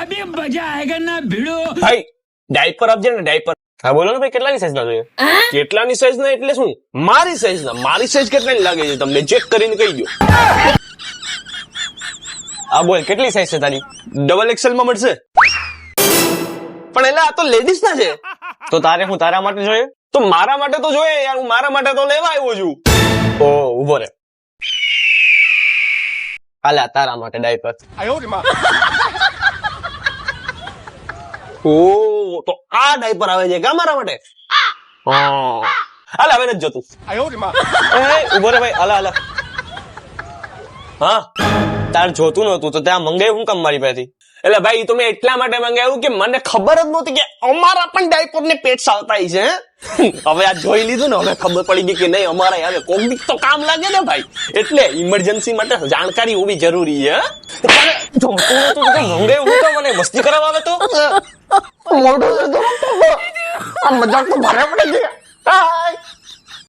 अभी मजा आएगा ना भिड़ो। ભાઈ ડાયપર આપજે ને ડાયપર. હા બોલો ને ભાઈ, કેટલાની સાઈઝ ના જોઈએ? કેટલાની સાઈઝ ના એટલે શું? મારી સાઈઝ ના. મારી સાઈઝ કેટલાની લાગે છે તમને ચેક કરીને કહી દો. હા બોલ, કેટલી સાઈઝ છે તારી? ડબલ એક્સેલ માં મળશે. પણ એટલે આ તો લેડીઝ ના છે. તો તારે હું તારા માટે જોઈએ? તો મારા માટે તો જોઈએ યાર, હું મારા માટે તો લેવા આવ્યો છું. ઓ ઉભો રે, હાલા તારા માટે ડાયપર. ઓ તો આ ડાયપર આવે છે કા મારા માટે? હાલ હવે નથી જોતું. ઉભો રે ભાઈ, હાલા હાલા. હા તાર જોતું નતું તો ત્યાં મંગાવ્યું હું કામ મારી પાસેથી? એટલે ભાઈ તો મેં એટલા માટે મંગાવ્યું કે મને ખબર જ નહોતી કે અમારા પણ ડાયપર ને પેટ આવતા છે. હવે આ જોઈ લીધું ને, હવે ખબર પડી ગઈ કે નહીં અમારા આવે કોક દી તો કામ લાગે ને ભાઈ, એટલે ઇમરજન્સી માટે જાણકારી હોવી જરૂરી છે. જોતું નતું તો મંગાવ્યું હું તો, મને મસ્તી કરાવવા આવે તો મોઢું મજાક તો ભારે પડે છે.